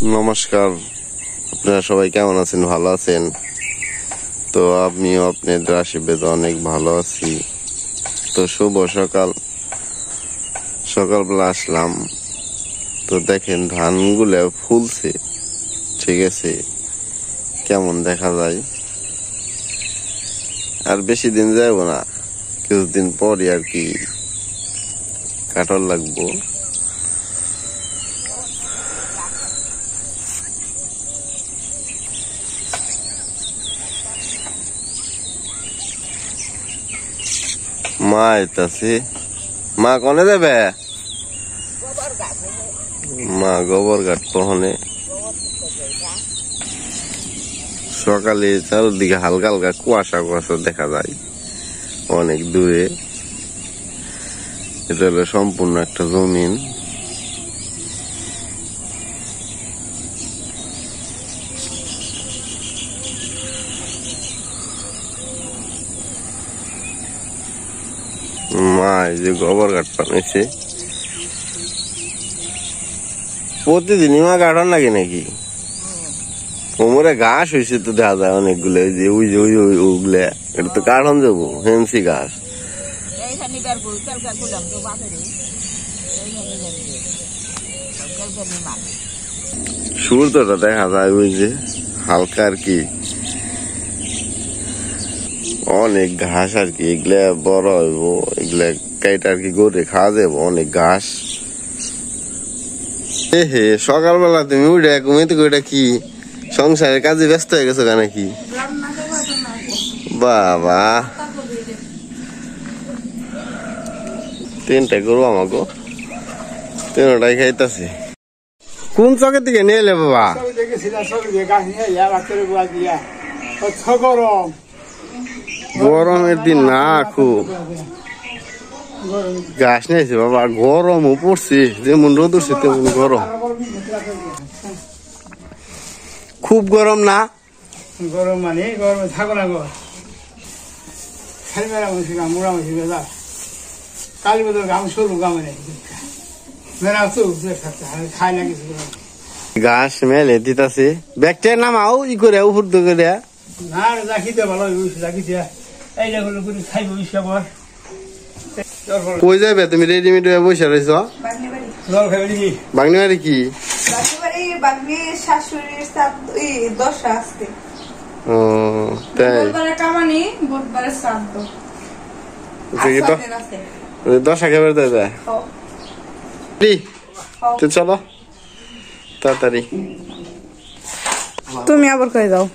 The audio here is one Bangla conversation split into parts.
নমস্কার, আপনারা সবাই কেমন আছেন? ভালো আছেন তো? আমিও আপনাদের আশীর্বাদে অনেক ভালো আছি। তো শুভ সকালবেলা আসলাম, তো দেখেন ধানগুলো ফুলছে, ঠিক আছে, কেমন দেখা যায়। আর বেশি দিন যাব না, কিছুদিন পরই আর কি কাটল লাগবো। মা আইতাছে, মা কনে দেবে? মা গোবর কাটবো হনে। সকালে চারদিকে হালকা হালকা কুয়াশা কুয়াশা দেখা যায় অনেক দূরে। এটা হলো সম্পূর্ণ একটা জমিন। মা এই যে গোবর কাঠ বানাইছে, প্রতিদিনই মা কাটার লাগে নাকি? কোমরে ঘাস হয়েছে তো দেখা যায় অনেকগুলো, যে ওই যে ওইগুলা, এটা তো কাঠন যাবো, হেমসি ঘাস। সূর্যটা দেখা যায় ওই যে হালকা আর কি, অনেক ঘাস আর কি। এগুলা বড় হইব, এগুলা কাইটা আর কি গরুরে খাওয়া যাবো, অনেক ঘাস। হে সকালবেলা তুমি উঠে ঘুমাইতে ওইটা কি সংসারের কাজে ব্যস্ত হয়ে গেছো কেন? কি বাবা, তিনটা গরু আমাকে, তিনটাই খাইতেছে। কোন চকের দিকে নিয়ে এলে বাবা? গরমের দিন না, খুব গাছ নিয়েছে বাবা, গরমও পড়ছে, যেমন রোদ উঠছে তেমন গরম, খুব গরম না? গরম মানে গরমে থাকো না গো, মেরা মুসি গাম মুড়া মুসি বেলা কালী বদল গাম সরু গাম নেই মেরা তো খাই না কিছু ঘাস মেলে দিতেছে, ব্যাগটা নামাও ই করে উপর করে না রাখিতে ভালো রাখিতে এইটা হলো করে খাইব ইসবার। কই যাবে তুমি? রেডিমেড হয়ে বসে রয়েছ? জল খাইবে নাকি? বাগনি বাড়ি কি? বাগনি শাশুড়ির দশা আজকে। ও তাই, বুধবারে কামানি, বুধবারে শ্রাদ্ধ। দশা খেবার দেবে তো, চলো তাড়াতাড়ি। তুমি আবার কই যাও?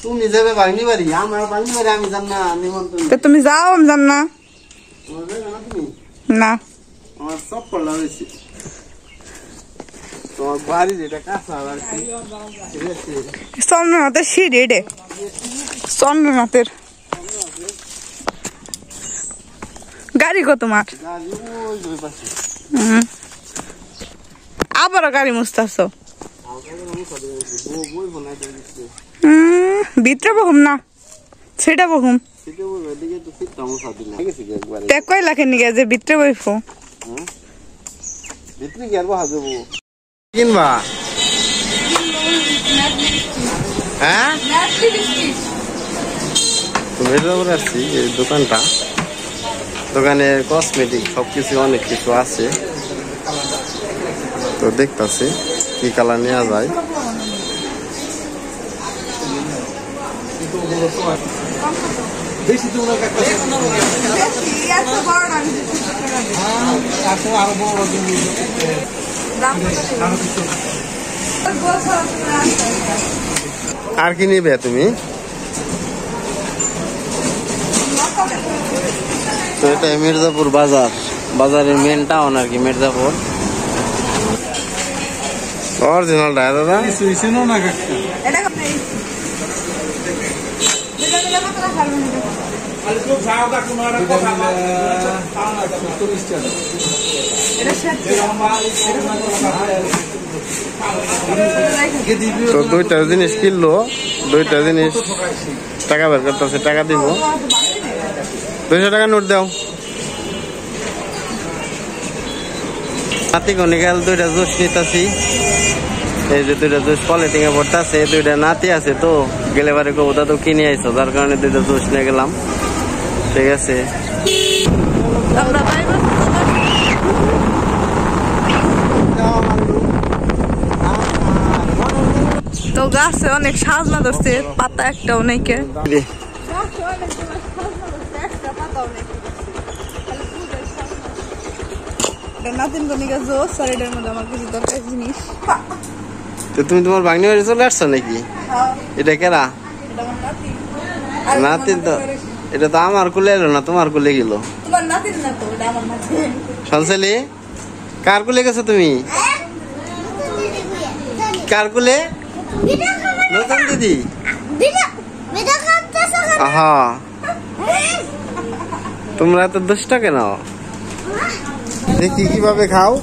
তুমি যাবে বাগনি বাড়ি, আমার বাগনি বাড়ি আমি জান না, নিমন্ত্রণ। তুমি যাও, আমি জান না। না আমার চপ্পল লাগাইছি, তোমার বাড়ি যেটা কাঁচা আর কি। চন্দ্রনাথের সিঁড়ি রে, চন্দ্রনাথের গাড়ি কত তোমার? আবারও গাড়ি মুছতেছ? ভিতরে বহুম না, সেটা বহুম কয় লাখের নিকে যে ভিতরে বইফ কিনবা? হ্যাঁ, আসছি এই দোকানটা, দোকানে কসমেটিক সবকিছু অনেক কিছু আছে, তো দেখতেছি কি কালার নেওয়া যায়। আর কি নিবে তুমি? তো এটা মির্জাপুর বাজার, বাজারের মেন টাউন আর কি মির্জাপুর। অরিজিনাল ডায় দাদা তো দুইটা জিনিস কিনলো, দুইটা জিনিস টাকা বের করতেছে, টাকা দিব। 200 টাকা নোট দাও। হাতি কনিকাল দুইটা জুস নিতেছি, এই যে দুইটা জুস পলিথিনে ভর্তি আছে, দুইটা নাতি আছে তো গেলে বারে কবুতা তো কিনে আইছো, যার কারণে দুইটা জুস নিয়ে গেলাম। ঠিক আছে, তো গাছে অনেক সাজনা ধরছে, পাতা একটা অনেকে নাতিন কনিকা জোস আর এটার মধ্যে আমার কিছু দরকার জিনিস। তো তুমি তোমার ভাগ্নি বাড়ি চলে আসছো নাকি? এটা কেরা? নাতিন তো, এটা তো আমার কুলে এলো না, তোমার কুলে গেল। তোমার নাতিন না তো, এটা আমার নাতিন। সঞ্চালি, কার কুলে গেছো তুমি? কার কুলে? নতুন দিদি। আহা, তোমরা এত দুষ্ট কেন? দেখি কিভাবে খাও।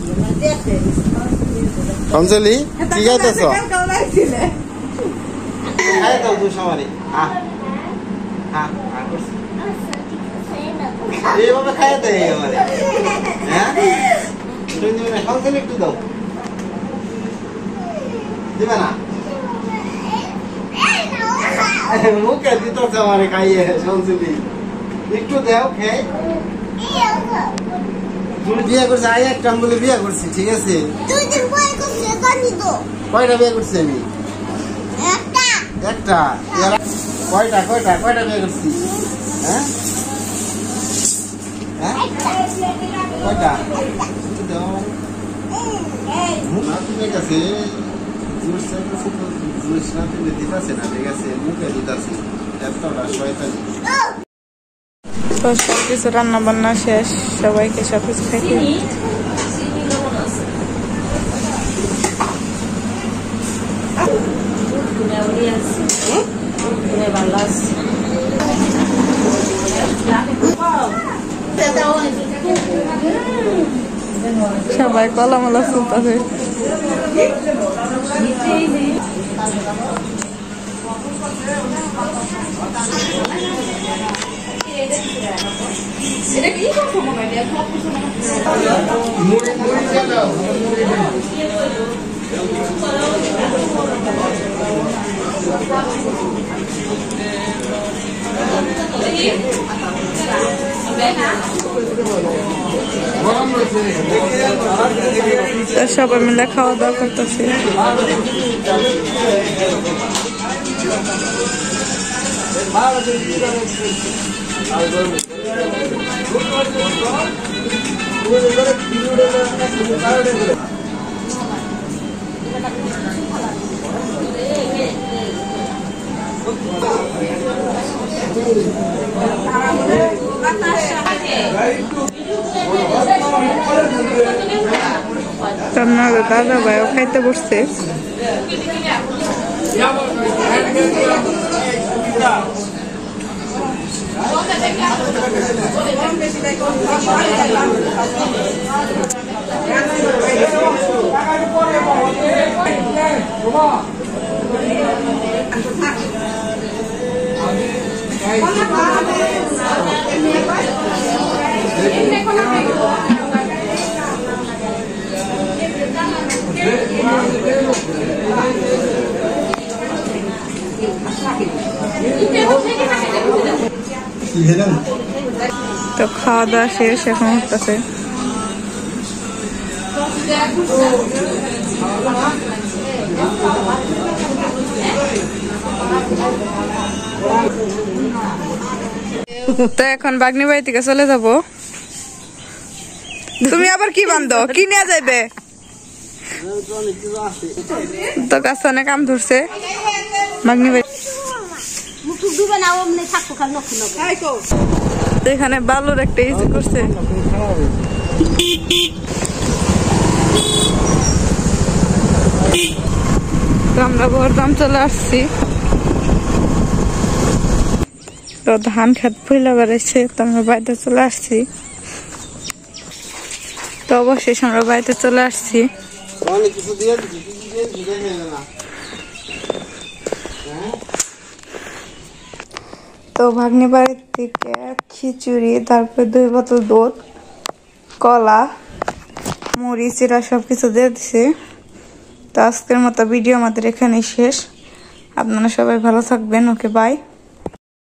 সঞ্চালি, কি খাইতেছ? এইভাবে খাই দেয় আমারে। হ্যাঁ, সঞ্চালি একটু দাও, দিবে না? মুখে দিতেছে আমারে খাইয়ে। সঞ্চালি একটু দেও, খেয়ে। তুমি বিয়ে করছো, আই একটা বলে বিয়ে করছি, ঠিক আছে? কয়টা বিয়ে করছি আমি? একটা। কয়টা কয়টা কয়টা বিয়ে করছি? হ্যাঁ হ্যাঁ, কয়টা? ঠিক আছে, দিতেছে না, ঠিক আছে? মুখে দিতেছি, এতটা শয়তানি। তো সবকিছু রান্না বান্না শেষ, সবাইকে সবকিছু খাইতে সবাই কলামলা চলতেছে। সবাই মিলে খাওয়া দাওয়া করতেছে। দাদা ভাইও খাইতে বসছে। তো খাওয়া দাওয়া শেষ, এখন হচ্ছে তো এখন বাগনি বাড়ি থেকে চলে যাব। তুমি আবার কি বান্ধো, কি নিয়ে যাইবে? তো কাছে অনেক কাম ধরছে বাগনি বাড়ি। তো এখানে বালুর একটা ইজি করছে। তো আমরা বরদাম চলে আসছি। তো ধান খেত ফুলে বেড়াইছে, তো আমরা বাড়িতে চলে আসছি। তো অবশেষে আমরা বাড়িতে চলে আসছি। তো ভাগ্নি বাড়ির থেকে খিচুড়ি, তারপরে 2 বোতল দুধ, কলা, মুড়ি, চিরা সবকিছু দিয়ে দিছে। তো আজকের মতো ভিডিও আমাদের এখানেই শেষ। আপনারা সবাই ভালো থাকবেন। Okay bye.